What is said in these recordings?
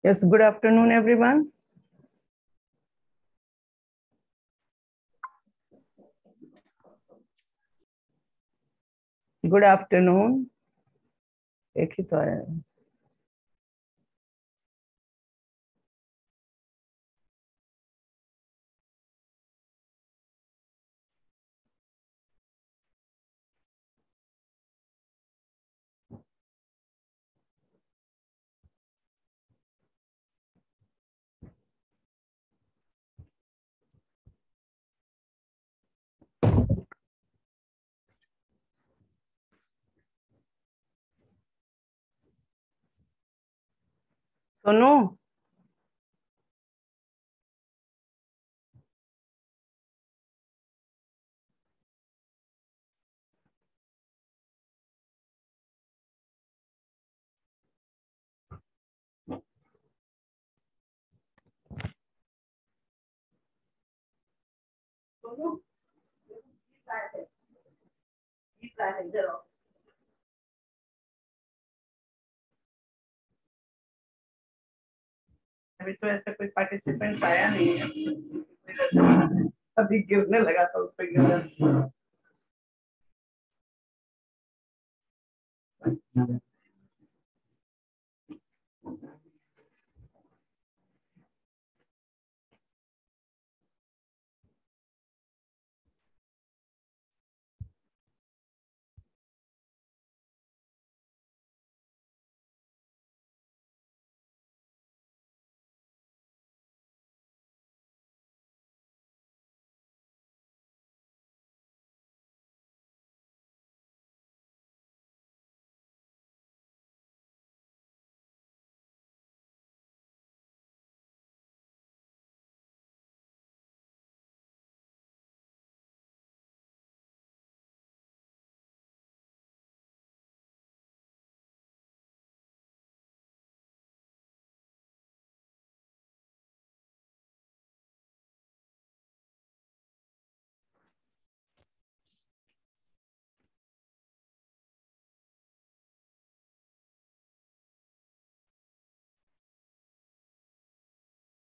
Yes, good afternoon, everyone. Good afternoon. एक ही तो है. सोनू, अभी तो ऐसा कोई पार्टिसिपेंट आया नहीं है. अभी गिरने लगा था उस पे गिरा.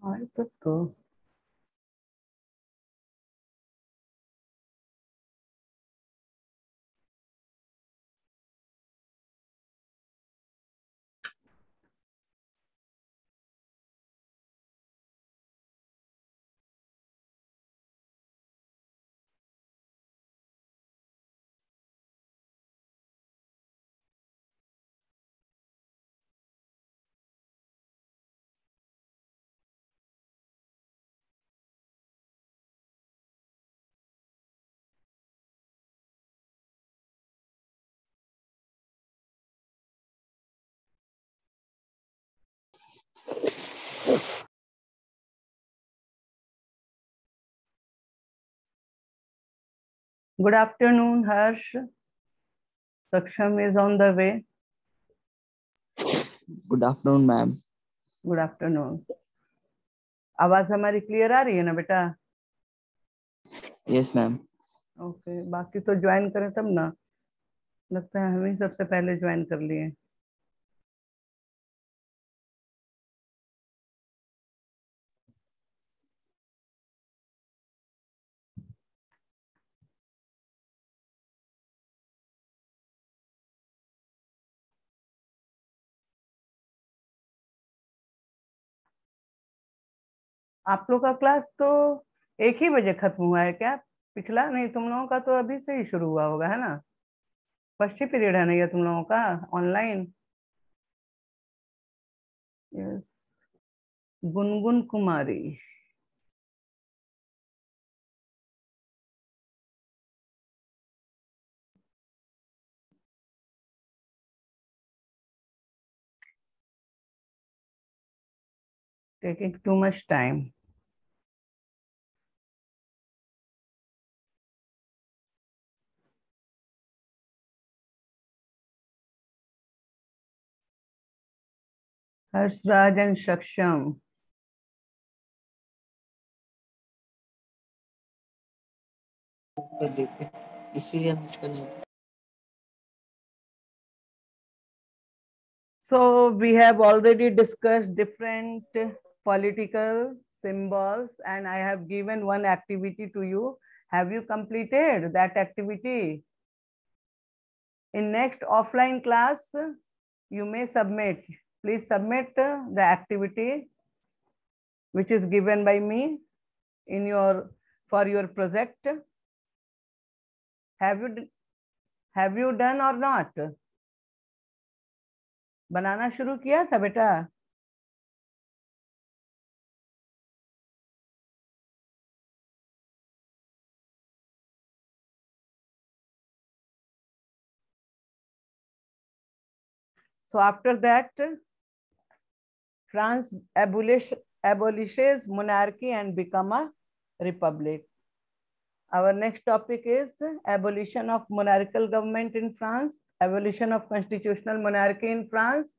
हाँ, तो गुड आफ्टरनून हर्ष. सक्षम is on the way. Good afternoon ma'am. Good afternoon. आवाज हमारी क्लियर आ रही है ना बेटा? Yes ma'am. ओके, बाकी तो ज्वाइन करें तब ना. लगता है हम ही सबसे पहले ज्वाइन कर लिए. आप लोग का क्लास तो 1 ही बजे खत्म हुआ है क्या? पिछला नहीं, तुम लोगों का तो अभी से ही शुरू हुआ होगा, है ना? फर्स्ट ही पीरियड है ना ये तुम लोगों का online? Yes. Gungun Kumari. Taking too much time. Harshraj and सक्षम. देखे इसीलिए हम इसको नहीं. So we have already discussed different political symbols, and I have given one activity to you. Have you completed that activity? In next offline class, you may submit. Please submit the activity which is given by me in for your project. Have you done or not? बनाना शुरू किया था बेटा? So after that, France abolishes monarchy and become a republic. Our next topic is abolition of monarchical government in France, abolition of constitutional monarchy in France,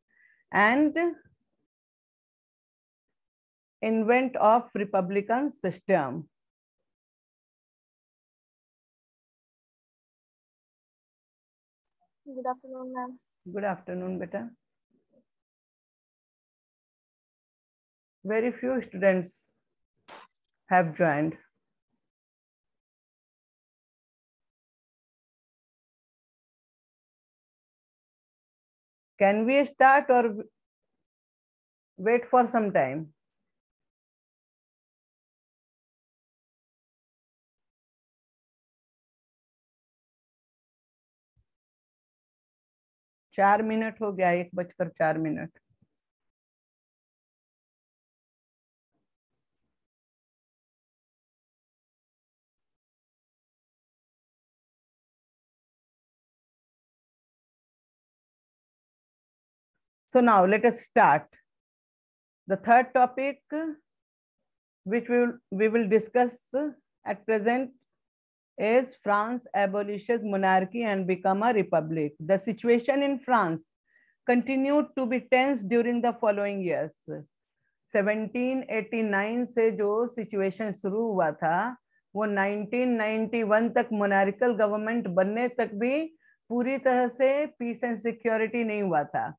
and invent of republican system. Good afternoon, ma'am. Good afternoon, beta. Very few students have joined. Can we start or wait for some time? चार minute हो गया, 1:04। So now let us start. The third topic which we will discuss at present is France abolishes monarchy and become a republic. The situation in France continued to be tense during the following years. 1789 से जो situation शुरू हुआ था वो 1991 तक monarchical government बनने तक भी पूरी तरह से पीस एंड सिक्योरिटी नहीं हुआ था.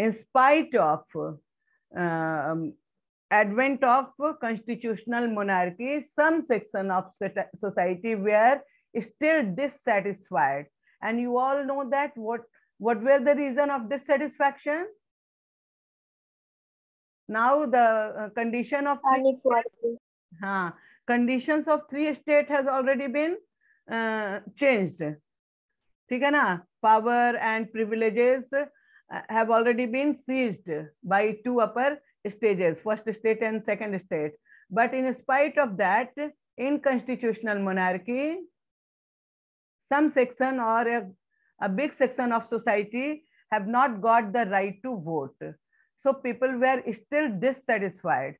In spite of advent of constitutional monarchy, some section of society were still dissatisfied. And you all know that what were the reason of dissatisfaction? Now the condition of conditions of 3 states has already been changed. ठीक है ना? Power and privileges have already been seized by 2 upper stages, first state and second state. But in spite of that, in constitutional monarchy, some section or a big section of society have not got the right to vote. So people were still dissatisfied.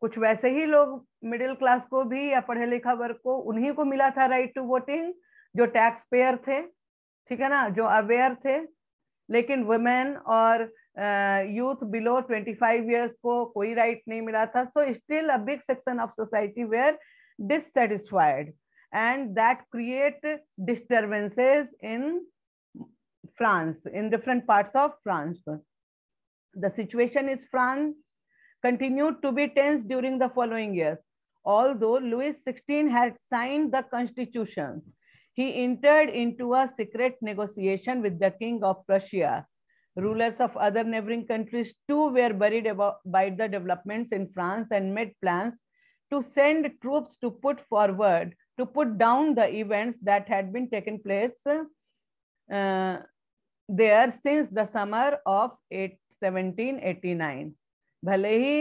कुछ वैसे ही लोग middle class को भी या पढ़े लिखा वर्ग को उन्हीं को मिला था राइट टू वोटिंग जो टैक्स पेयर थे, ठीक है ना, जो अवेयर थे. लेकिन वुमेन और यूथ बिलो 25 इयर्स को कोई राइट नहीं मिला था. So still a big section of society were dissatisfied and that create disturbances in France, in different parts of France. The situation in France continued to be tense during the following years. Although Louis XVI had signed the constitution, he entered into a secret negotiation with the King of Prussia. Rulers of other neighboring countries too were worried by the developments in France and made plans to send troops to put down the events that had been taking place there since the summer of 1789. भले ही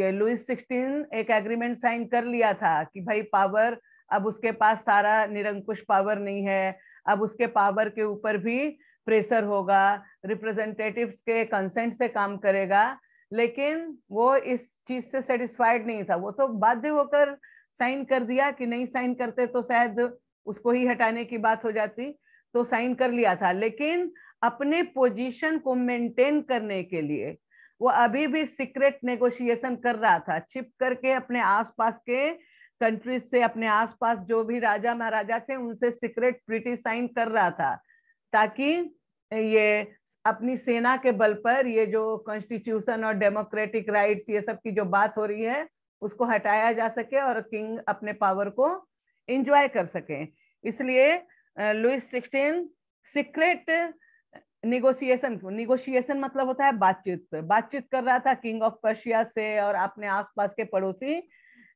ये Louis 16 एक agreement sign कर लिया था कि भाई power अब उसके पास सारा निरंकुश पावर नहीं है, अब उसके पावर के ऊपर भी प्रेशर होगा, रिप्रेजेंटेटिव्स के कंसेंट से काम करेगा, लेकिन वो इस चीज से सेटिस्फाइड नहीं था. वो तो बाध्य होकर साइन कर दिया कि नहीं साइन करते तो शायद उसको ही हटाने की बात हो जाती, तो साइन कर लिया था. लेकिन अपने पोजीशन को मेंटेन करने के लिए वो अभी भी सीक्रेट नेगोशिएशन कर रहा था, छिप करके अपने आसपास के कंट्रीज से, अपने आसपास जो भी राजा महाराजा थे उनसे सीक्रेट ट्रीटी साइन कर रहा था, ताकि ये अपनी सेना के बल पर ये जो कॉन्स्टिट्यूशन और डेमोक्रेटिक राइट्स ये सब की जो बात हो रही है उसको हटाया जा सके और किंग अपने पावर को एंजॉय कर सके। इसलिए लुइस 16 सीक्रेट निगोशिएशन मतलब होता है बातचीत कर रहा था किंग ऑफ पर्शिया से और अपने आसपास के पड़ोसी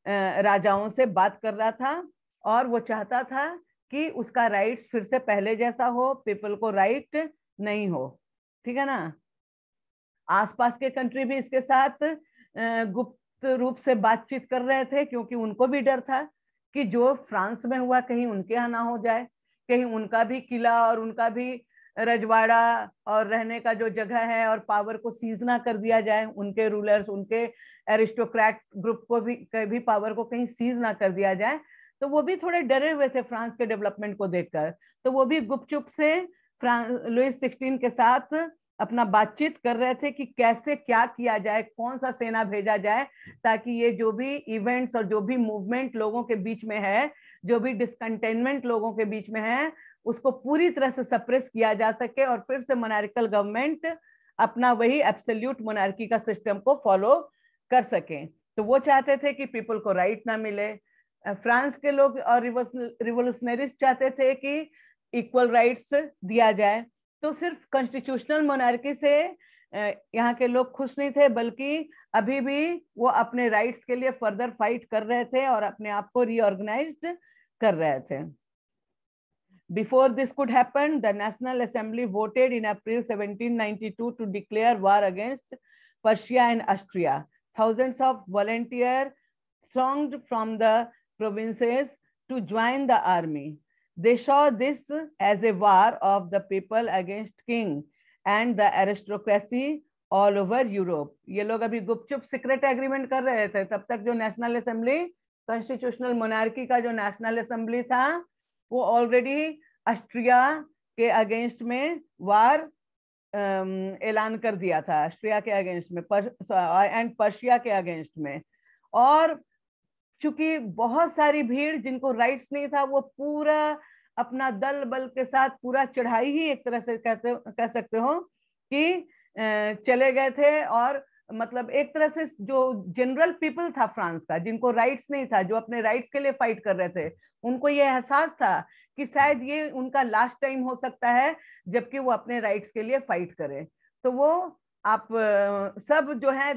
राजाओं से बात कर रहा था, और वो चाहता था कि उसका राइट्स फिर से पहले जैसा हो, पीपल को राइट नहीं हो। ठीक है ना। आसपास के कंट्री भी इसके साथ गुप्त रूप से बातचीत कर रहे थे, क्योंकि उनको भी डर था कि जो फ्रांस में हुआ कहीं उनके यहाँ ना हो जाए, कहीं उनका भी किला और उनका भी रजवाड़ा और रहने का जो जगह है और पावर को सीज ना कर दिया जाए, उनके रूलर्स उनके एरिस्टोक्रेट ग्रुप को भी पावर को कहीं सीज ना कर दिया जाए। तो वो भी थोड़े डरे हुए थे फ्रांस के डेवलपमेंट को देखकर, तो वो भी गुपचुप से लुइस 16 के साथ अपना बातचीत कर रहे थे कि कैसे क्या किया जाए, कौन सा सेना भेजा जाए ताकि ये जो भी इवेंट्स और जो भी मूवमेंट लोगों के बीच में है, जो भी डिसकंटेनमेंट लोगों के बीच में है, उसको पूरी तरह से सप्रेस किया जा सके और फिर से मोनार्किकल गवर्नमेंट अपना वही एब्सोल्यूट मोनार्की का सिस्टम को फॉलो कर सके। तो वो चाहते थे कि पीपल को राइट ना मिले। फ्रांस के लोग और रिवोल्यूशनरीज चाहते थे कि इक्वल राइट्स दिया जाए। तो सिर्फ कॉन्स्टिट्यूशनल मोनार्की से यहाँ के लोग खुश नहीं थे, बल्कि अभी भी वो अपने राइट्स के लिए फर्दर फाइट कर रहे थे और अपने आप को रीऑर्गेनाइज्ड कर रहे थे। Before this could happen, the National Assembly voted in April 1792 to declare war against Persia and Austria. Thousands of volunteers thronged from the provinces to join the army. They saw this as a war of the people against king and the aristocracy all over Europe. ये लोग अभी गुपचुप secret agreement कर रहे थे। तब तक जो national assembly, constitutional monarchy का जो नेशनल असेंबली था, वो ऑलरेडी ऑस्ट्रिया के अगेंस्ट में वार ऐलान कर दिया था, ऑस्ट्रिया के अगेंस्ट में एंड पर्शिया के अगेंस्ट में। और चूंकि बहुत सारी भीड़ जिनको राइट्स नहीं था, वो पूरा अपना दल बल के साथ पूरा चढ़ाई ही एक तरह से कह सकते हो कि चले गए थे। और मतलब एक तरह से जो जनरल पीपल था फ्रांस का, जिनको राइट्स नहीं था, जो अपने राइट्स के लिए फाइट कर रहे थे, उनको ये एहसास था कि शायद ये उनका लास्ट टाइम हो सकता है जबकि वो अपने राइट्स के लिए फाइट करें। तो वो आप सब जो है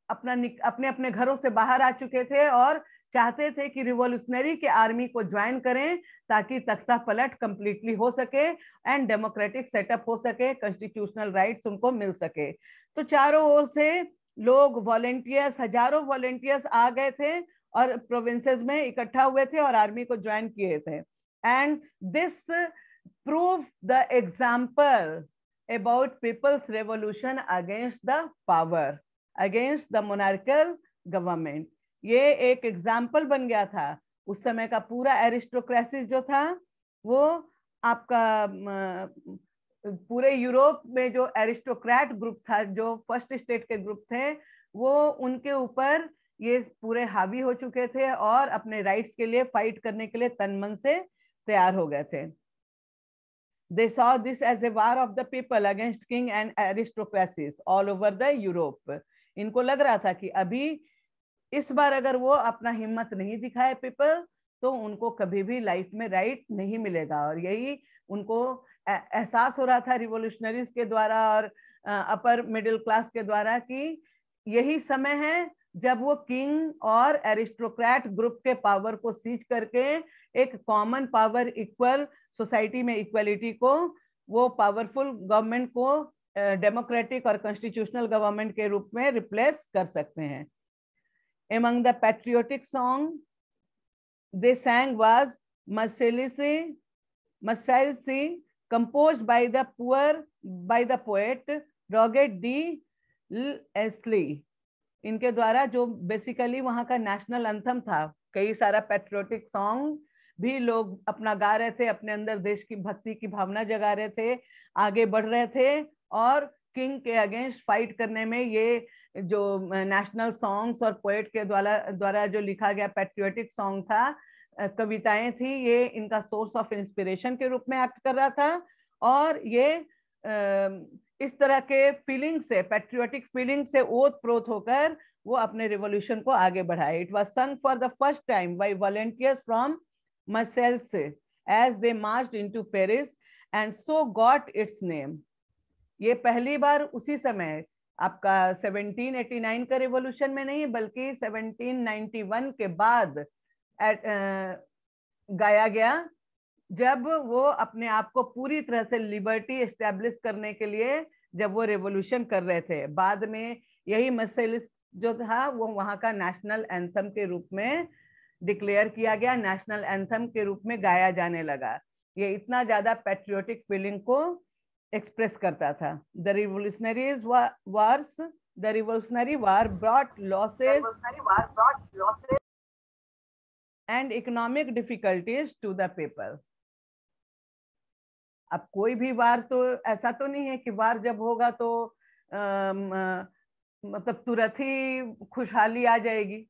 अपने अपने घरों से बाहर आ चुके थे और चाहते थे कि रिवॉल्यूशनरी के आर्मी को ज्वाइन करें ताकि तख्ता पलट कंप्लीटली हो सके एंड डेमोक्रेटिक सेटअप हो सके, कॉन्स्टिट्यूशनल राइट्स उनको मिल सके। तो चारों ओर से लोग वॉलेंटियर्स, हजारों वॉलेंटियर्स आ गए थे और प्रोविंसेस में इकट्ठा हुए थे और आर्मी को ज्वाइन किए थे। And this prove the example about people's revolution against the power, against the monarchical government. ये एक एग्जाम्पल बन गया था। उस समय का पूरा एरिस्टोक्रेसी जो था, वो आपका पूरे यूरोप में जो एरिस्टोक्रेट ग्रुप था, जो फर्स्ट स्टेट के ग्रुप थे, वो उनके ऊपर ये पूरे हावी हो चुके थे और अपने राइट्स के लिए फाइट करने के लिए तन मन से तैयार हो गए थे। They saw this as a war of the people against king and aristocracies all over the Europe. इनको लग रहा था कि अभी इस बार अगर वो अपना हिम्मत नहीं दिखाए पीपल, तो उनको कभी भी लाइफ में राइट नहीं मिलेगा। और यही उनको एहसास हो रहा था रिवोल्यूशनरीज के द्वारा और अपर मिडिल क्लास के द्वारा कि यही समय है जब वो किंग और एरिस्टोक्रेट ग्रुप के पावर को सीज करके एक कॉमन पावर, इक्वल सोसाइटी में इक्वलिटी को, वो पावरफुल गवर्नमेंट को डेमोक्रेटिक और कॉन्स्टिट्यूशनल गवर्नमेंट के रूप में रिप्लेस कर सकते हैं। Among the patriotic song they sang was Marseillaise, composed by the poet Roger de L'Isle. इनके द्वारा जो बेसिकली वहाँ का नेशनल एंथम था। कई सारा पैट्रियोटिक सॉन्ग भी लोग अपना गा रहे थे, अपने अंदर देश की भक्ति की भावना जगा रहे थे, आगे बढ़ रहे थे और किंग के अगेंस्ट फाइट करने में ये जो नेशनल सॉन्ग्स और पोएट के द्वारा जो लिखा गया पैट्रियोटिक सॉन्ग था, कविताएं थी, ये इनका सोर्स ऑफ इंस्पिरेशन के रूप में एक्ट कर रहा था। और ये इस तरह के फीलिंग से, पैट्रियोटिक फीलिंग से ओत प्रोत होकर वो अपने रिवॉल्यूशन को आगे बढ़ाए. It was sung for the first time by volunteers from Marseille as they marched into Paris and so got its name. ये पहली बार उसी समय आपका 1789 का रिवॉल्यूशन में नहीं बल्कि 1791 के बाद गाया गया, जब वो अपने आप को पूरी तरह से लिबर्टी एस्टेब्लिश करने के लिए जब वो रेवोल्यूशन कर रहे थे. बाद में यही मर्सेलिस जो था वो वहां का नेशनल एंथम के रूप में डिक्लेयर किया गया, नेशनल एंथम के रूप में गाया जाने लगा. ये इतना ज्यादा पैट्रियोटिक फीलिंग को एक्सप्रेस करता था. The revolutionaries wars, the revolutionary war brought losses and economic difficulties to the people. अब कोई भी वार तो ऐसा तो नहीं है कि वार जब होगा तो मतलब तुरंत ही खुशहाली आ जाएगी.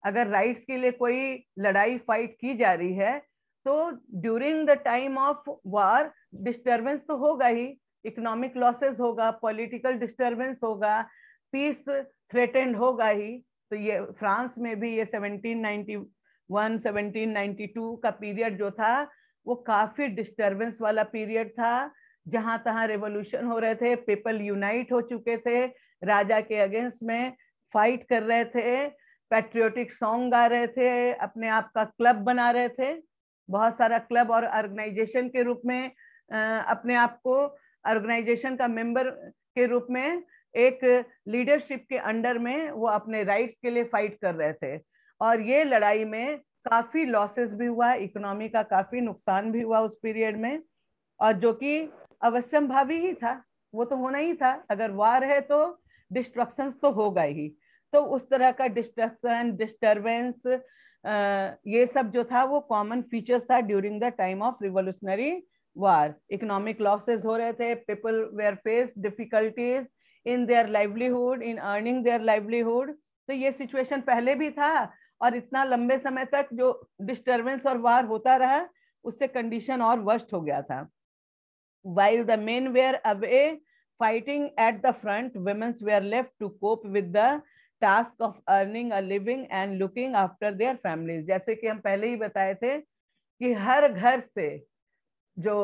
अगर राइट्स के लिए कोई लड़ाई फाइट की जा रही है तो during the time of war disturbance तो होगा ही, इकोनॉमिक लॉसेस होगा, पॉलिटिकल डिस्टर्बेंस होगा, पीस थ्रेटेंड होगा ही. तो ये फ्रांस में भी ये 1791 1792 का पीरियड जो था वो काफी डिस्टर्बेंस वाला पीरियड था. जहां तहां रेवोल्यूशन हो रहे थे, पीपल यूनाइट हो चुके थे, राजा के अगेंस्ट में फाइट कर रहे थे, पैट्रियोटिक सॉन्ग गा रहे थे, अपने आप का क्लब बना रहे थे. बहुत सारा क्लब और ऑर्गेनाइजेशन के रूप में अपने आप को ऑर्गेनाइजेशन का मेंबर के रूप में एक लीडरशिप के अंडर में वो अपने राइट्स के लिए फाइट कर रहे थे. और ये लड़ाई में काफी लॉसेस भी हुआ, इकोनॉमी का काफी नुकसान भी हुआ उस पीरियड में, और जो कि अवश्यंभावी ही था, वो तो होना ही था. अगर वार है तो डिस्ट्रक्शंस तो होगा ही. तो उस तरह का डिस्ट्रक्शन, डिस्टर्बेंस, ये सब जो था वो कॉमन फीचर्स था during the time of revolutionary war. Economic losses हो रहे थे, people were face difficulties in their livelihood, in earning their livelihood. तो ये सिचुएशन पहले भी था और इतना लंबे समय तक जो डिस्टर्बेंस और वार होता रहा उससे कंडीशन और वर्स्ट हो गया था. While the men were away fighting at the front, women were left to cope with the task of earning a living and looking after their families. जैसे कि हम पहले ही बताए थे कि हर घर से जो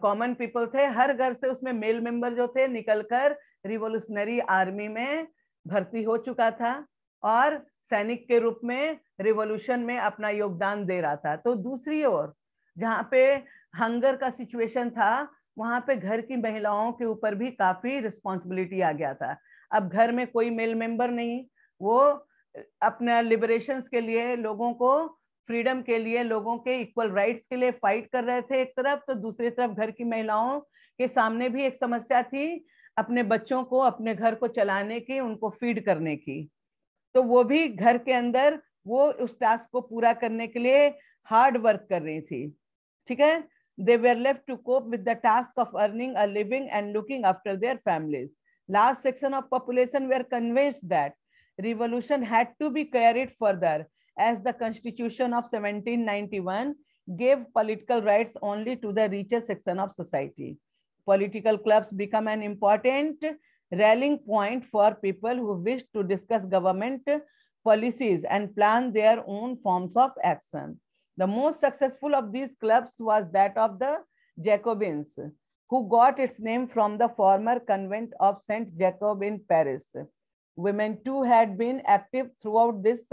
कॉमन पीपल थे, हर घर से उसमें मेल मेंबर जो थे निकलकर रिवोल्यूशनरी आर्मी में भर्ती हो चुका था और सैनिक के रूप में रिवोल्यूशन में अपना योगदान दे रहा था. तो दूसरी ओर जहाँ पे हंगर का सिचुएशन था वहां पे घर की महिलाओं के ऊपर भी काफी रिस्पॉन्सिबिलिटी आ गया था. अब घर में कोई मेल मेंबर नहीं, वो अपना लिबरेशंस के लिए, लोगों को फ्रीडम के लिए, लोगों के इक्वल राइट्स के लिए फाइट कर रहे थे एक तरफ, तो दूसरी तरफ घर की महिलाओं के सामने भी एक समस्या थी अपने बच्चों को, अपने घर को चलाने की, उनको फीड करने की. तो वो भी घर के अंदर वो उस टास्क को पूरा करने के लिए हार्ड वर्क कर रही थी. ठीक है. They were left to cope with the task of earning a living and looking after their families. Large section of population were convinced that revolution had to be carried further, as the Constitution of 1791 gave political rights only to the richest section of society. Political clubs become an important rallying point for people who wish to discuss government policies and plan their own forms of action. The most successful of these clubs was that of the Jacobins, who got its name from the former convent of Saint Jacob in Paris. Women too had been active throughout this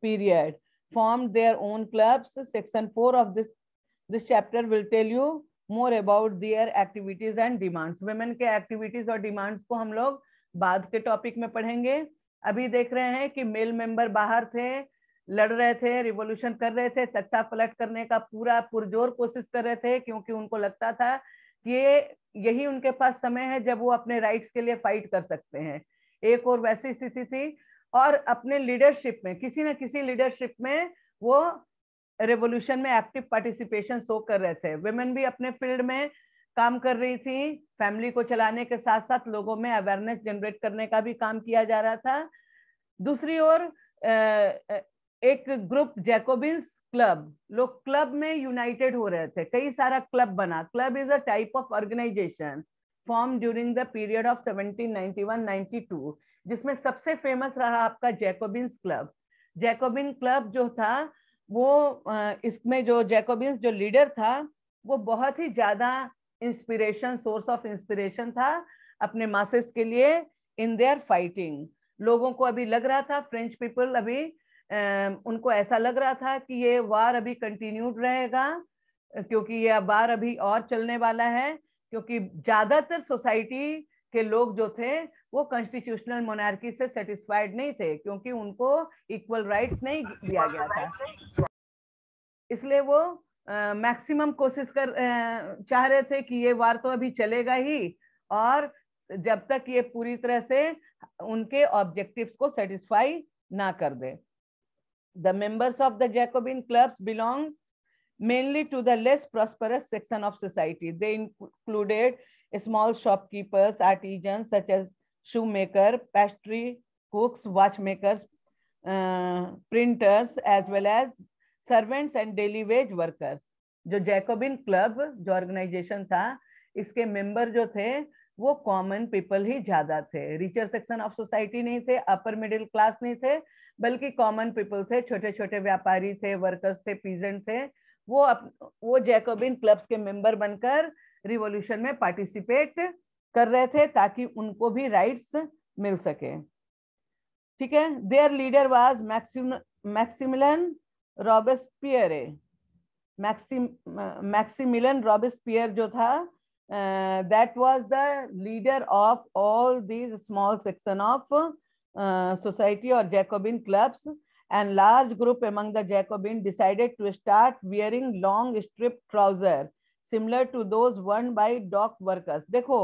period, formed their own clubs. Section 4 of this chapter will tell you more about their activities and demands. Women के activities और demands को हम लोग बाद के topic में पढ़ेंगे. अभी देख रहे हैं कि मेल मेंबर बाहर थे, लड़ रहे थे, रिवॉल्यूशन कर रहे थे, तख्ता पलट करने का पूरा पुरजोर कोशिश कर रहे थे, क्योंकि उनको लगता था कि यही उनके पास समय है जब वो अपने राइट्स के लिए फाइट कर सकते हैं. एक और वैसी स्थिति थी, और अपने लीडरशिप में, किसी न किसी लीडरशिप में वो रेवोल्यूशन में एक्टिव पार्टिसिपेशन शो कर रहे थे. वुमेन भी अपने फील्ड में काम कर रही थी, फैमिली को चलाने के साथ साथ लोगों में अवेयरनेस जनरेट करने का भी काम किया जा रहा था. दूसरी ओर एक ग्रुप जैकोबिन्स क्लब, लोग क्लब में यूनाइटेड हो रहे थे, कई सारा क्लब बना। Club is a type of organisation form during the period of 1791-92, जिसमें सबसे फेमस रहा आपका जैकोबिन्स क्लब। जैकोबिन क्लब जो था वो इसमें जो जैकोबिन्स जो लीडर था वो बहुत ही ज्यादा इंस्पिरेशन, सोर्स ऑफ इंस्पिरेशन था अपने मासेस के लिए इन देयर फाइटिंग। लोगों को अभी लग रहा था, फ्रेंच पीपल अभी उनको ऐसा लग रहा था कि ये वार अभी कंटिन्यूड रहेगा, क्योंकि ये वार अभी और चलने वाला है, क्योंकि ज्यादातर सोसाइटी के लोग जो थे वो कॉन्स्टिट्यूशनल मोनार्की से सेटिस्फाइड नहीं थे, क्योंकि उनको इक्वल राइट्स नहीं दिया गया था। इसलिए वो मैक्सिमम कोशिश कर चाह रहे थे कि ये वार तो अभी चलेगा ही, और जब तक ये पूरी तरह से उनके ऑब्जेक्टिव्स को सेटिस्फाई ना कर दे। The members of the Jacobin clubs belonged mainly to the less prosperous section of society. They included small shopkeepers, artisans such as shoemaker, pastry cooks, watchmakers, printers, as well as servants and daily wage workers. जो Jacobin club जो organisation था, इसके member जो थे वो common people ही ज्यादा थे। Richer section of society नहीं थे, अपर मिडिल क्लास नहीं थे, बल्कि कॉमन पीपल थे, छोटे छोटे व्यापारी थे, वर्कर्स थे, पीजेंट थे। वो जैकोबिन क्लब्स के मेंबर बनकर रिवॉल्यूशन में पार्टिसिपेट कर रहे थे ताकि उनको भी राइट्स मिल सके। ठीक है। There leader was Maximilian Robespierre. Maximilian Robespierre जो था, that was the leader of all these small section of society or Jacobin clubs, and large group among the Jacobin decided to start wearing long striped trousers similar to those worn by dock workers. देखो,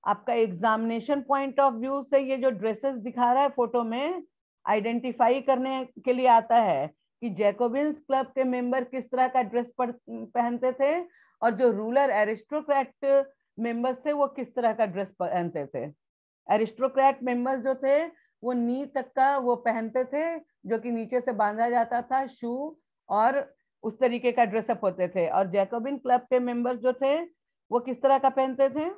आपका examination point of view से ये जो dresses दिखा रहा है photo में, identify करने के लिए आता है कि जैकोबिन्स क्लब के मेंबर किस तरह का ड्रेस पहनते थे, और जो रूलर एरिस्टोक्रेट मेंबर्स थे वो किस तरह का ड्रेस पहनते थे। एरिस्टोक्रेट मेंबर्स जो थे वो नी तक का वो पहनते थे, जो कि नीचे से बांधा जाता था, शू और उस तरीके का ड्रेसअप होते थे। और जैकोबिन क्लब के मेंबर्स जो थे वो किस तरह का पहनते थे।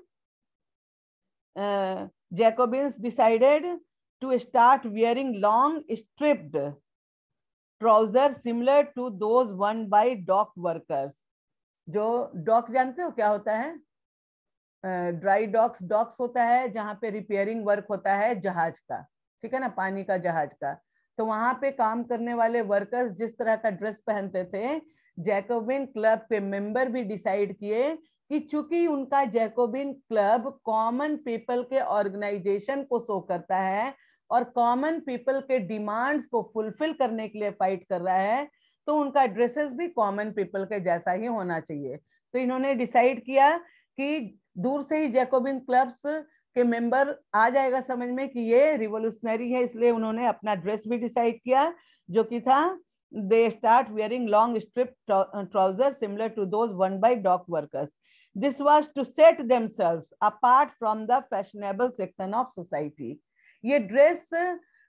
Jacobins decided to start wearing long striped trousers similar to those worn by dock workers. जो डॉक जानते हो क्या होता है? ड्राई डॉक्स, डॉक्स होता है जहाँ पे रिपेयरिंग वर्क होता है जहाज का, ठीक है ना, पानी का जहाज का। तो वहां पे काम करने वाले वर्कर्स जिस तरह का ड्रेस पहनते थे, जैकोबिन क्लब के मेंबर भी डिसाइड किए कि चूंकि उनका जैकोबिन क्लब कॉमन पीपल के ऑर्गेनाइजेशन को शो करता है और कॉमन पीपल के डिमांड्स को फुलफिल करने के लिए फाइट कर रहा है, तो उनका ड्रेसेस भी कॉमन पीपल के जैसा ही होना चाहिए। तो इन्होंने डिसाइड किया कि दूर से ही जैकोबिन क्लब्स के मेंबर आ जाएगा समझ में कि ये रिवोल्यूशनरी है, इसलिए उन्होंने अपना ड्रेस भी डिसाइड किया, जो कि था they start wearing long striped trousers similar to those worn by dock workers. This was to set themselves apart from the fashionable section of society. ये ड्रेस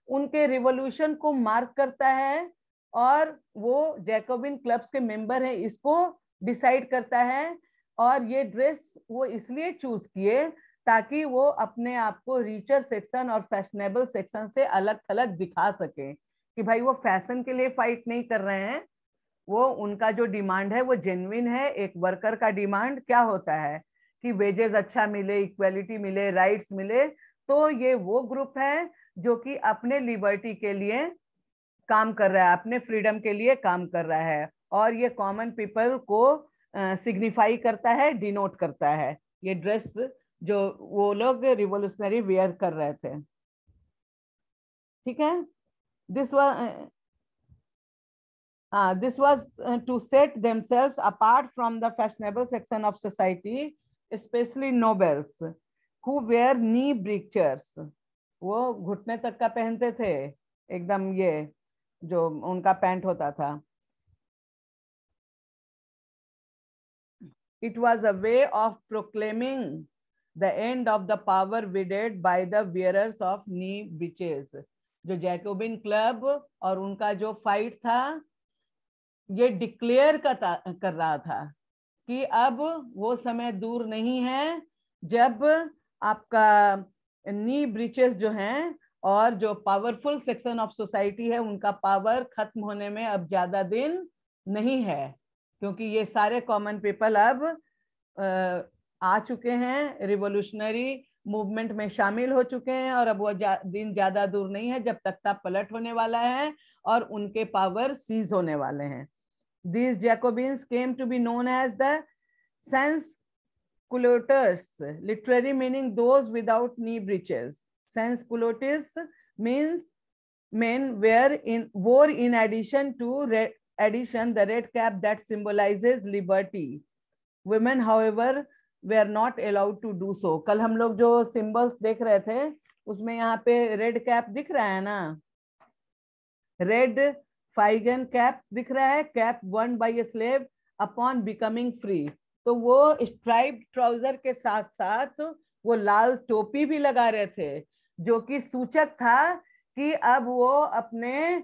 उनके रिवोल्यूशन को मार्क करता है, और वो जैकोबिन क्लब्स के मेंबर हैं इसको डिसाइड करता है। और ये ड्रेस वो इसलिए चूज किए ताकि वो अपने आप को रिचर सेक्शन और फैशनेबल सेक्शन से अलग थलग दिखा सके, कि भाई वो फैशन के लिए फाइट नहीं कर रहे हैं, वो उनका जो डिमांड है वो जेन्युइन है। एक वर्कर का डिमांड क्या होता है कि वेजेस अच्छा मिले, इक्वालिटी मिले, राइट्स मिले। तो ये वो ग्रुप है जो कि अपने लिबर्टी के लिए काम कर रहा है, अपने फ्रीडम के लिए काम कर रहा है, और ये कॉमन पीपल को सिग्निफाई करता है, डिनोट करता है, ये ड्रेस जो वो लोग रिवोल्यूशनरी वेयर कर रहे थे। ठीक है। This was to set themselves apart from the fashionable section of society, specially nobles who wear knee breeches. वो घुटने तक का पहनते थे एकदम, ये जो उनका पैंट होता था। It was a way of proclaiming the end of the power wielded by the wearers of knee breeches. जो जैकोबिन क्लब और उनका जो फाइट था, ये डिक्लेयर कर रहा था कि अब वो समय दूर नहीं है जब आपका नी ब्रीचेस जो हैं और जो पावरफुल सेक्शन ऑफ सोसाइटी है उनका पावर खत्म होने में अब ज्यादा दिन नहीं है, क्योंकि ये सारे कॉमन पीपल अब आ चुके हैं, रिवोल्यूशनरी मूवमेंट में शामिल हो चुके हैं, और अब वो दिन ज्यादा दूर नहीं है जब तख्ता पलट होने वाला है और उनके पावर सीज होने वाले हैं. These Jacobins came to be known as the sans-culottes, literally meaning those without knee breeches. Sans-culottes means men wore in addition to the red cap that symbolizes liberty. Women, however, were not allowed to do so. कल हम लोग जो symbols देख रहे थे उसमें यहाँ पे red cap दिख रहा है ना, red फाइगन कैप दिख रहा है, cap worn by a slave upon becoming free. तो वो स्ट्राइप्ड ट्राउजर के साथ साथ वो लाल टोपी भी लगा रहे थे, जो कि सूचक था कि अब वो अपने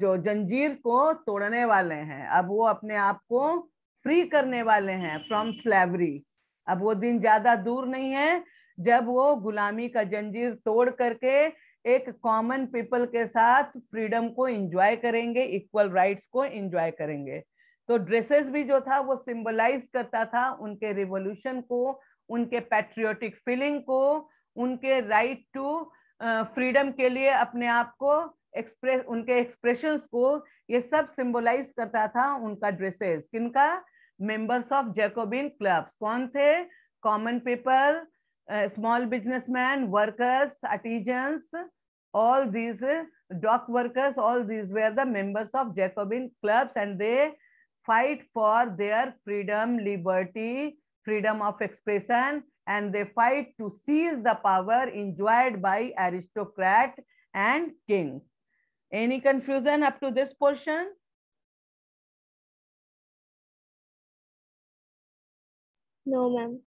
जो जंजीर को तोड़ने वाले हैं, अब वो अपने आप को फ्री करने वाले हैं फ्रॉम स्लेवरी. अब वो दिन ज्यादा दूर नहीं है जब वो गुलामी का जंजीर तोड़ करके एक कॉमन पीपल के साथ फ्रीडम को एंजॉय करेंगे, इक्वल राइट्स को एंजॉय करेंगे. तो ड्रेसेस भी जो था वो सिंबलाइज करता था उनके रिवॉल्यूशन को, उनके पैट्रियोटिक फीलिंग को, उनके राइट टू फ्रीडम के लिए अपने आप को एक्सप्रेस, उनके एक्सप्रेशंस को, ये सब सिंबलाइज करता था उनका ड्रेसेस. किनका? Members of Jacobian clubs. कौन थे? Common people, small businessmen, workers, artisans, all these dock workers, all these were the members of Jacobin clubs, and they fight for their freedom, liberty, freedom of expression, and they fight to seize the power enjoyed by aristocrat and kings. Any confusion up to this portion? No, ma'am.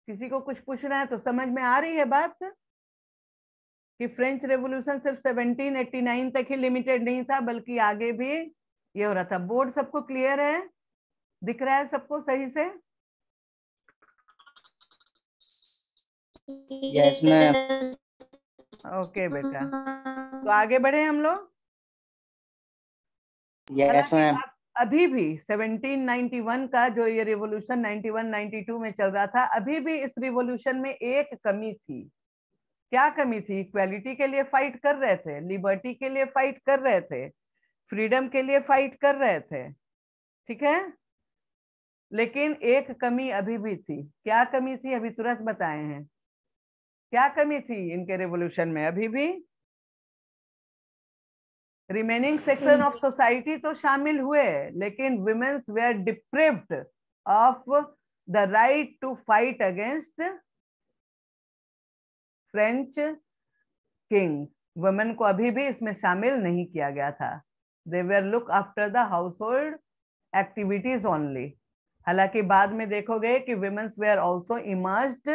किसी को कुछ पूछना है तो समझ में आ रही है बात कि फ्रेंच रेवोल्यूशन सिर्फ 1789 तक ही लिमिटेड नहीं था, बल्कि आगे भी ये हो रहा था. बोर्ड सबको क्लियर है? दिख रहा है सबको सही से? Yes ma'am. ओके बेटा, तो आगे बढ़े हम लोग. Yes ma'am. अभी भी 1791 का जो ये रिवॉल्यूशन 91-92 में चल रहा था, अभी भी इस रिवॉल्यूशन में एक कमी थी. क्या कमी थी? इक्वालिटी के लिए फाइट कर रहे थे, लिबर्टी के लिए फाइट कर रहे थे, फ्रीडम के लिए फाइट कर रहे थे, ठीक है, लेकिन एक कमी अभी भी थी. क्या कमी थी? अभी तुरंत बताए हैं. क्या कमी थी इनके रिवॉल्यूशन में? अभी भी रिमेनिंग सेक्शन ऑफ सोसाइटी तो शामिल हुए, लेकिन womens were deprived of the right to fight against French king. Women को अभी भी इसमें शामिल नहीं किया गया था. They were look after the household activities only. हालांकि बाद में देखोगे कि womens were also emerged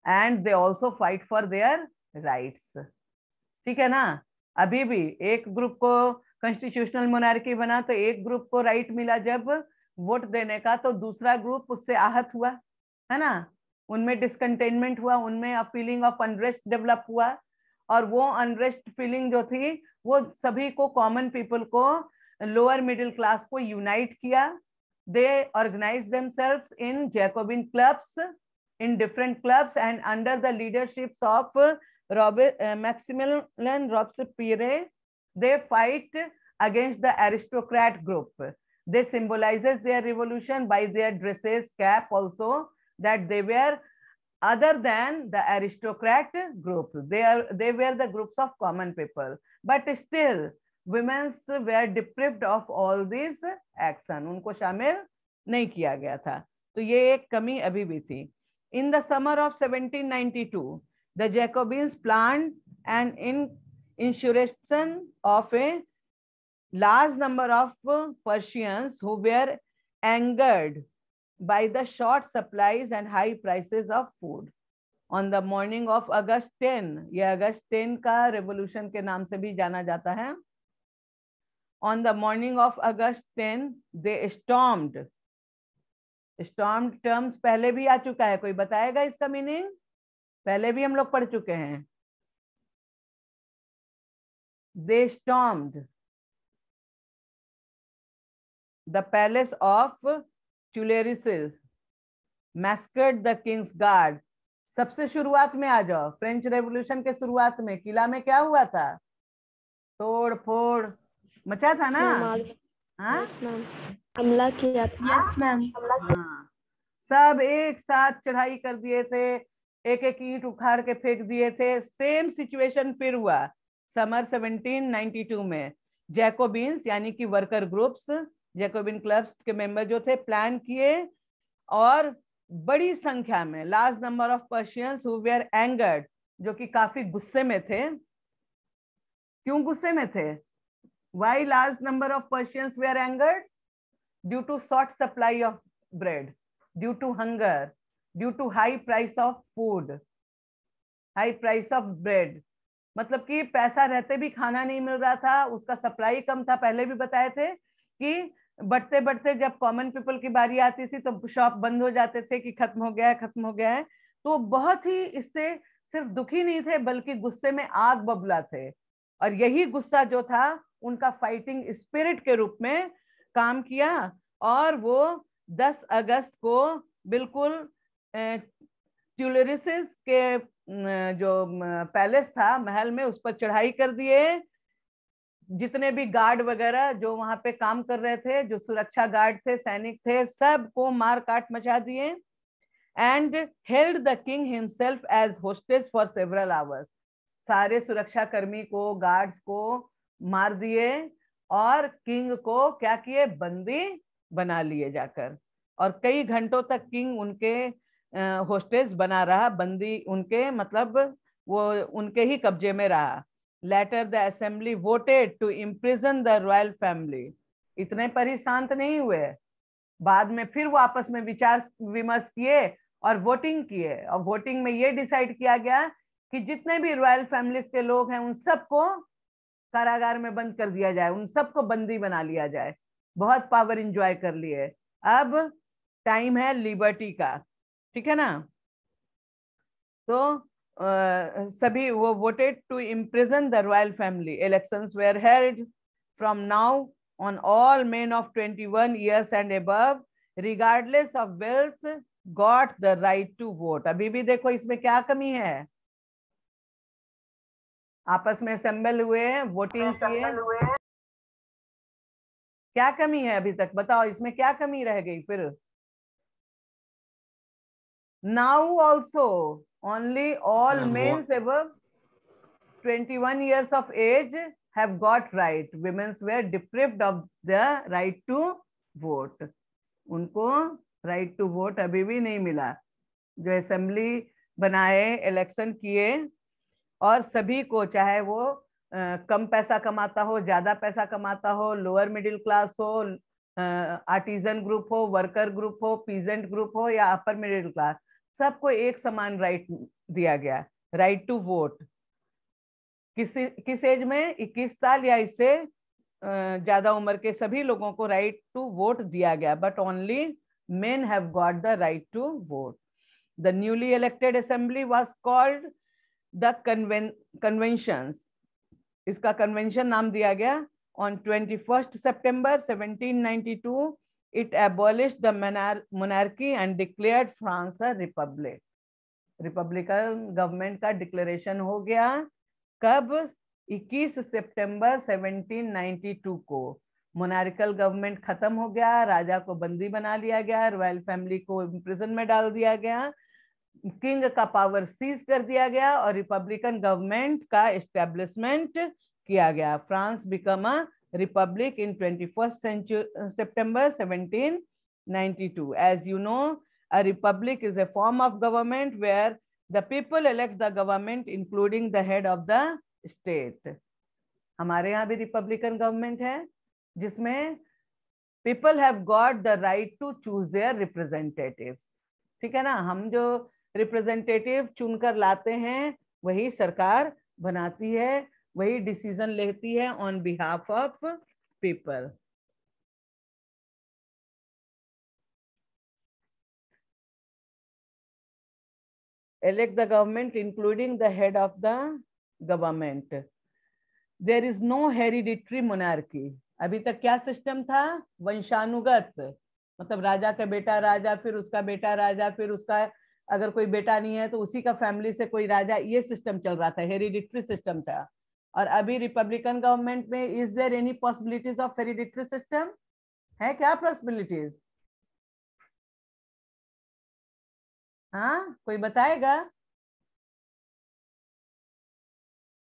and they also fight for their rights. ठीक है ना. अभी भी एक ग्रुप को कॉन्स्टिट्यूशनल मोनार्की बना तो एक ग्रुप को राइट मिला जब वोट देने का, तो दूसरा ग्रुप उससे आहत हुआ, है ना. उनमें डिसकंटेनमेंट हुआ, उनमें a feeling of unrest develop हुआ, और वो अनरेस्ट फीलिंग जो थी वो सभी को, कॉमन पीपल को, लोअर मिडिल क्लास को यूनाइट किया. They organise themselves in Jacobin clubs, in different clubs, and under the leaderships of Maximilian Robespierre, they fight against the aristocrat group. They symbolizes their revolution by their dresses, cap also, that they were other than the aristocrat group. They were the groups of common people, but still women were deprived of all these action. उनको शामिल नहीं किया गया था. तो ये एक कमी अभी भी थी. In the summer of 1792, the Jacobins planned an insurrection of a large number of Persians who were angered by the short supplies and high prices of food. On the morning of अगस्त 10, ये अगस्त 10 का revolution के नाम से भी जाना जाता है। On the morning of August 10 they stormed terms पहले भी आ चुका है, कोई बताएगा इसका मीनिंग? पहले भी हम लोग पढ़ चुके हैं। They stormed the palace of Tuileries, massacred the king's guard. सबसे शुरुआत में आ जाओ, फ्रेंच रेवोल्यूशन के शुरुआत में किला में क्या हुआ था? तोड़ फोड़ मचा था ना? हाँ हमला किया था। Yes ma'am. हाँ, सब एक साथ चढ़ाई कर दिए थे, एक एक ईंट उखाड़ के फेंक दिए थे। सेम सिचुएशन फिर हुआ समर 1792 में। जैकोबिन्स यानी कि वर्कर ग्रुप्स, जैकोबिन क्लब्स के मेंबर जो थे, प्लान किए और बड़ी संख्या में large number of Parisians who were angered, जो कि काफी गुस्से में थे। क्यों गुस्से में थे? Why large number of Parisians were angered? Due to short supply of bread, due to hunger, due to high price of food, high price of bread. मतलब कि पैसा रहते भी खाना नहीं मिल रहा था, उसका सप्लाई कम था। पहले भी बताए थे कि बढ़ते बढ़ते जब कॉमन पीपल की बारी आती थी तो शॉप बंद हो जाते थे कि खत्म हो गया है, खत्म हो गया है। तो बहुत ही इससे सिर्फ दुखी नहीं थे बल्कि गुस्से में आग बबूला थे। और यही गुस्सा जो था उनका फाइटिंग स्पिरिट के रूप में काम किया। और वो 10 अगस्त को बिल्कुल ट्यूलेरिसेस के जो पैलेस था, महल में, उस पर चढ़ाई कर दिए। जितने भी गार्ड वगैरह जो वहां पे काम कर रहे थे, जो सुरक्षा गार्ड थे, सैनिक थे, सबको मार काट मचा दिए। And held the king himself as hostage for several hours. सारे सुरक्षा कर्मी को, गार्ड्स को मार दिए और किंग को क्या किए? बंदी बना लिए जाकर। और कई घंटों तक किंग उनके होस्टेज बना रहा, बंदी उनके, मतलब वो उनके ही कब्जे में रहा। Later the assembly voted to imprison the royal family. इतने पर ही शांत नहीं हुए, बाद में फिर वो आपस में विचार विमर्श किए और वोटिंग किए। और वोटिंग में ये डिसाइड किया गया कि जितने भी रॉयल फैमिलीज के लोग हैं उन सबको कारागार में बंद कर दिया जाए, उन सबको बंदी बना लिया जाए। बहुत पावर एंजॉय कर लिए। अब टाइम है लिबर्टी का, ठीक है ना? तो सभी वो voted to imprison the royal family. Elections were held from now on all men of 21 years and above regardless of wealth got the right to vote। अभी भी देखो इसमें क्या कमी है? आपस में असेंबल हुए, वोटिंग किए, क्या कमी है अभी तक? बताओ इसमें क्या कमी रह गई फिर? Now also only all mens above 21 years of age have got right, women's were deprived of the right to vote। उनको राइट टू वोट अभी भी नहीं मिला। जो असेंबली बनाए, इलेक्शन किए और सभी को, चाहे वो कम पैसा कमाता हो, ज्यादा पैसा कमाता हो, लोअर मिडिल क्लास हो, आर्टिजन ग्रुप हो, वर्कर ग्रुप हो, पीजेंट ग्रुप हो या अपर मिडिल क्लास, सबको एक समान राइट दिया गया, राइट टू वोट। किस एज में? 21 साल या इससे ज्यादा उम्र के सभी लोगों को राइट टू वोट दिया गया। But only men have got the right to vote। The newly elected assembly was called the conventions। इसका कन्वेंशन नाम दिया गया। On 21st September 1792 it abolished the monarchy and declared France a republic। Republican government का declaration हो गया। कब? 21 सितंबर 1792 को। Monarchal government खत्म हो गया, राजा को बंदी बना लिया गया, रॉयल फैमिली को प्रिजन में डाल दिया गया, किंग का पावर सीज कर दिया गया और रिपब्लिकन गवर्नमेंट का एस्टेब्लिशमेंट किया गया। France become a republic in 21st September 1792। As you know, a republic is a form of government where the people elect the government including the head of the state। हमारे यहाँ भी Republican government है जिसमें people have got the right to choose their representatives. ठीक है ना? हम जो रिप्रेजेंटेटिव चुनकर लाते हैं, वही सरकार बनाती है, वही डिसीजन लेती है on behalf of people. Elect the government including the head of the government. There is no hereditary monarchy. अभी तक क्या सिस्टम था? वंशानुगत, मतलब राजा का बेटा राजा, फिर उसका बेटा राजा, फिर उसका अगर कोई बेटा नहीं है तो उसी का फैमिली से कोई राजा, ये सिस्टम चल रहा था, हेरिडिटरी सिस्टम था। और अभी रिपब्लिकन गवर्नमेंट में is there any possibilities of hereditary system? है क्या पॉसिबिलिटीज? हाँ, कोई बताएगा?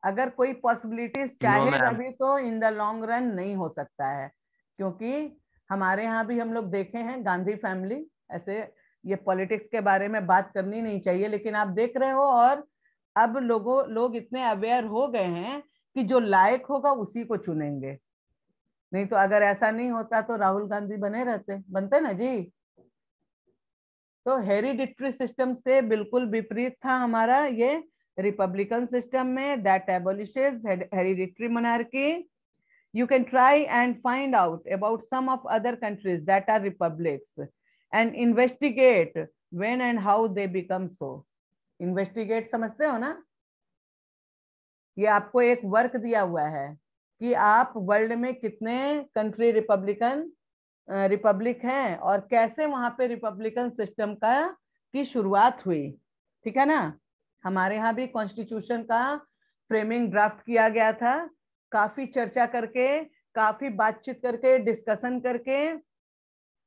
अगर कोई पॉसिबिलिटीज चाहे अभी तो इन द लॉन्ग रन नहीं हो सकता है, क्योंकि हमारे यहाँ भी हम लोग देखे हैं गांधी फैमिली, ऐसे ये पॉलिटिक्स के बारे में बात करनी नहीं चाहिए, लेकिन आप देख रहे हो, और अब लोग इतने अवेयर हो गए हैं कि जो लायक होगा उसी को चुनेंगे। नहीं तो अगर ऐसा नहीं होता तो राहुल गांधी बनते ना जी। तो हेरिडिटरी सिस्टम से बिल्कुल विपरीत था हमारा ये रिपब्लिकन सिस्टम में, that abolishes hereditary monarchy. You can try and find out about some of other countries that are republics and investigate when and how they become so. Investigate समझते हो ना? ये आपको एक वर्क दिया हुआ है कि आप वर्ल्ड में कितने कंट्री रिपब्लिक हैं और कैसे वहां पे रिपब्लिकन सिस्टम की शुरुआत हुई। ठीक है ना? हमारे यहाँ भी कॉन्स्टिट्यूशन का फ्रेमिंग ड्राफ्ट किया गया था, काफी चर्चा करके, काफी बातचीत करके, डिस्कशन करके,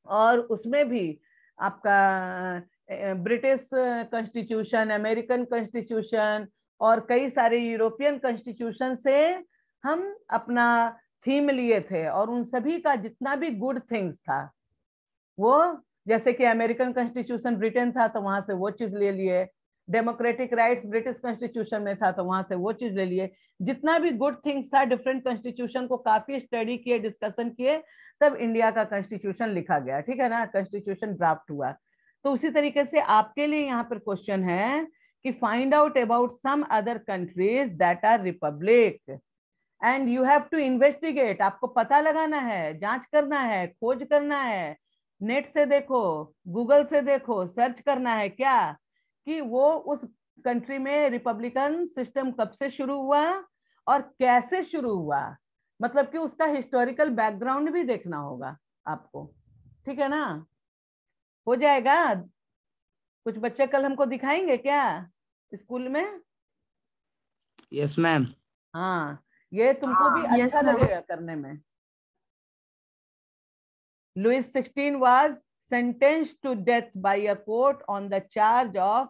और उसमें भी आपका ब्रिटिश कॉन्स्टिट्यूशन, अमेरिकन कॉन्स्टिट्यूशन और कई सारे यूरोपियन कॉन्स्टिट्यूशन से हम अपना थीम लिए थे, और उन सभी का जितना भी गुड थिंग्स था वो, जैसे कि अमेरिकन कॉन्स्टिट्यूशन ब्रिटेन था तो वहां से वो चीज ले लिए, डेमोक्रेटिक राइट्स ब्रिटिश कॉन्स्टिट्यूशन में था तो वहां से वो चीज ले लिए, जितना भी गुड थिंग्स था डिफरेंट कॉन्स्टिट्यूशन को काफी स्टडी किए, डिस्कशन किए, तब इंडिया का कॉन्स्टिट्यूशन लिखा गया। ठीक है ना? कॉन्स्टिट्यूशन ड्राफ्ट हुआ। तो उसी तरीके से आपके लिए यहाँ पर क्वेश्चन है कि find out about some other countries that are republic and you have to investigate. आपको पता लगाना है, जांच करना है, खोज करना है, नेट से देखो, गूगल से देखो, सर्च करना है क्या कि वो उस कंट्री में रिपब्लिकन सिस्टम कब से शुरू हुआ और कैसे शुरू हुआ, मतलब कि उसका हिस्टोरिकल बैकग्राउंड भी देखना होगा आपको। ठीक है ना? हो जाएगा। कुछ बच्चे कल हमको दिखाएंगे क्या स्कूल में? Yes ma'am. हाँ, ये तुमको भी अच्छा लगेगा करने में। Louis XVI was sentenced to death by a court on the charge of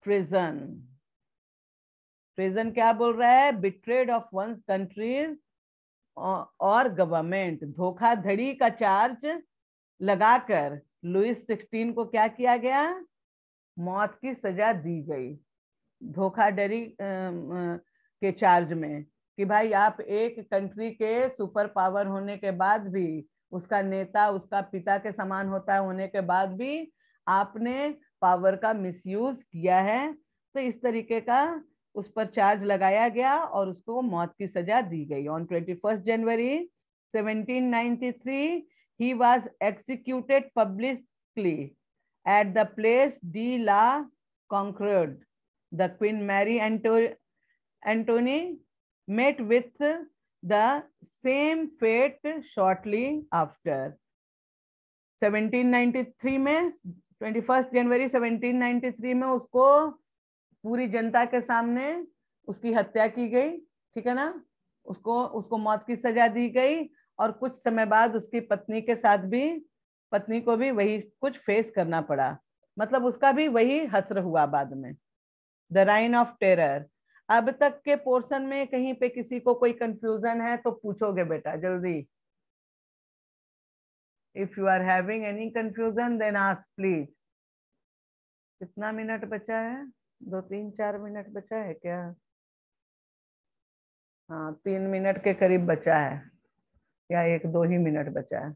treason. Treason क्या बोल रहा है? Betrayed of one's countries और गवर्नमेंट, धोखाधड़ी का चार्ज लगाकर लुइस 16 को क्या किया गया? मौत की सजा दी गई, धोखाधड़ी के चार्ज में, कि भाई आप एक कंट्री के सुपर पावर होने के बाद भी, उसका नेता उसका पिता के समान होता है होने के बाद भी आपने पावर का मिसयूज किया है, तो इस तरीके का उस पर चार्ज लगाया गया और उसको मौत की सजा दी गई। On 21 January 1793 he was executed publicly at the place de la Concorde. The Queen Mary Antony met with the same fate shortly after. 1793 में 21 जनवरी 1793 में उसको पूरी जनता के सामने उसकी हत्या की गई। ठीक है ना? उसको मौत की सजा दी गई, और कुछ समय बाद उसकी पत्नी को भी वही कुछ फेस करना पड़ा, मतलब उसका भी वही हश्र हुआ बाद में। The reign of terror. अब तक के पोर्शन में कहीं पे किसी को कोई कंफ्यूजन है तो पूछोगे बेटा जल्दी। If you are having any confusion then ask please. कितना मिनट बचा है? 2-3-4 मिनट बचा है क्या? हाँ, 3 मिनट के करीब बचा है, या 1-2 ही मिनट बचा है।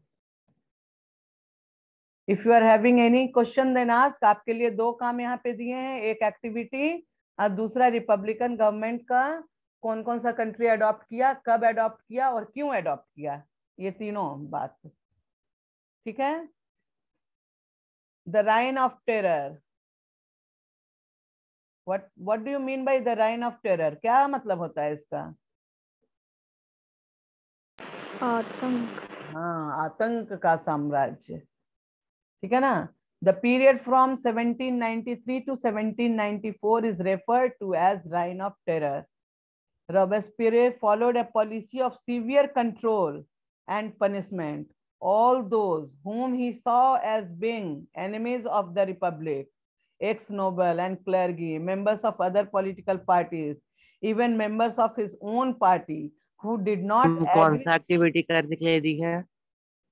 If you are having any question then ask. आपके लिए 2 काम यहाँ पे दिए हैं, एक एक्टिविटी और दूसरा रिपब्लिकन गवर्नमेंट का कौन कौन सा कंट्री अडॉप्ट किया, कब अडॉप्ट किया और क्यों अडॉप्ट किया, ये तीनों बात। ठीक है। The reign of terror, what do you mean by the reign of terror, क्या मतलब होता है इसका? आतंक। हाँ, आतंक का साम्राज्य। ठीक है ना। The period from 1793 to 1794 is referred to as Reign of Terror. Robespierre followed a policy of severe control and punishment all those whom he saw as being enemies of the Republic, ex-noble and clergy, members of other political parties, even members of his own party who did not कौन agree। सा activity करने के लिए दी है?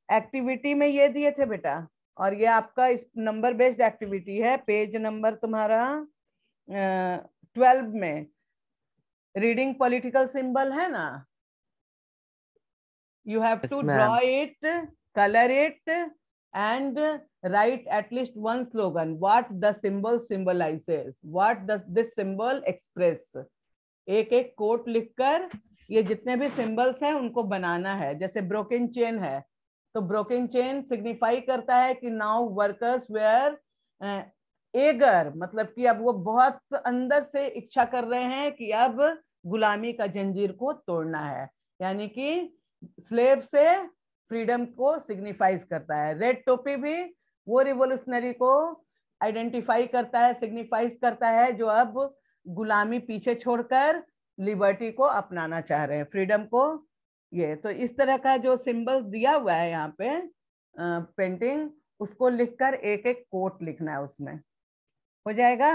Activity में ये दिए थे बेटा, और ये आपका इस नंबर बेस्ड एक्टिविटी है, पेज नंबर तुम्हारा 12 में। रीडिंग पॉलिटिकल सिंबल है ना, you have to draw it, colour it and write at least one slogan, what the symbol symbolises, what this symbol express. एक एक कोट लिखकर ये जितने भी सिंबल्स हैं उनको बनाना है। जैसे ब्रोकन चेन है, तो ब्रोकन चेन सिग्निफाई करता है कि नाउ वर्कर्स वेयर एगर, मतलब कि अब वो बहुत अंदर से इच्छा कर रहे हैं कि अब गुलामी का जंजीर को तोड़ना है, यानी कि स्लेव से फ्रीडम को सिग्निफाइज करता है। रेड टोपी भी वो रिवोल्यूशनरी को आइडेंटिफाई करता है, सिग्निफाइज करता है, जो अब गुलामी पीछे छोड़कर लिबर्टी को अपनाना चाह रहे हैं, फ्रीडम को। ये तो इस तरह का जो सिंबल दिया हुआ है यहाँ पे पेंटिंग, उसको लिखकर एक एक कोट लिखना है, उसमें हो जाएगा।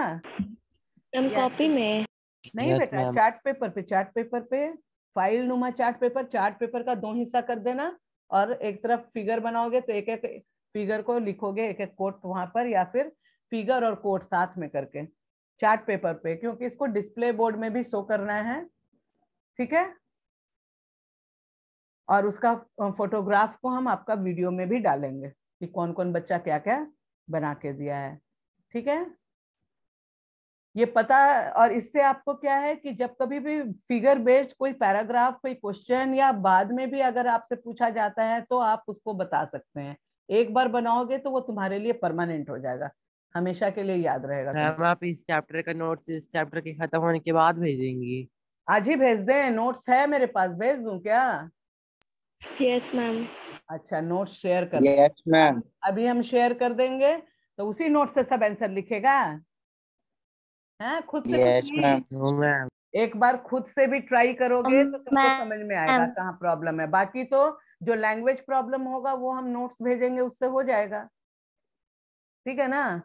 हम कॉपी में नहीं बेटा, चार्ट पेपर पे, चार्ट पेपर पे, फाइल नुमा चार्ट पेपर, चार्ट पेपर का 2 हिस्सा कर देना, और एक तरफ फिगर बनाओगे तो एक एक फिगर को लिखोगे, एक एक कोट वहां पर, या फिर फिगर और कोट साथ में करके चार्ट पेपर पे, क्योंकि इसको डिस्प्ले बोर्ड में भी शो करना है। ठीक है। और उसका फोटोग्राफ को हम आपका वीडियो में भी डालेंगे कि कौन कौन बच्चा क्या क्या बना के दिया है। ठीक है, ये पता। और इससे आपको क्या है कि जब कभी भी फिगर बेस्ड कोई पैराग्राफ, कोई क्वेश्चन या बाद में भी अगर आपसे पूछा जाता है तो आप उसको बता सकते हैं। एक बार बनाओगे तो वो तुम्हारे लिए परमानेंट हो जाएगा, हमेशा के लिए याद रहेगा। मैम आप इस चैप्टर का नोट्स इस चैप्टर के खत्म होने के बाद भेजेंगी? आज ही भेज दें, नोट्स है मेरे पास, भेज दूं क्या? Yes ma'am. अच्छा, नोट्स शेयर कर। Yes ma'am. अभी हम शेयर कर देंगे, तो उसी नोट से सब आंसर लिखेगा। हैं, खुद से यस मैम। एक बार खुद से भी ट्राई करोगे तो तुमको समझ में आएगा कहाँ प्रॉब्लम है। बाकी तो जो लैंग्वेज प्रॉब्लम होगा वो हम नोट्स भेजेंगे, उससे हो जाएगा। ठीक है ना।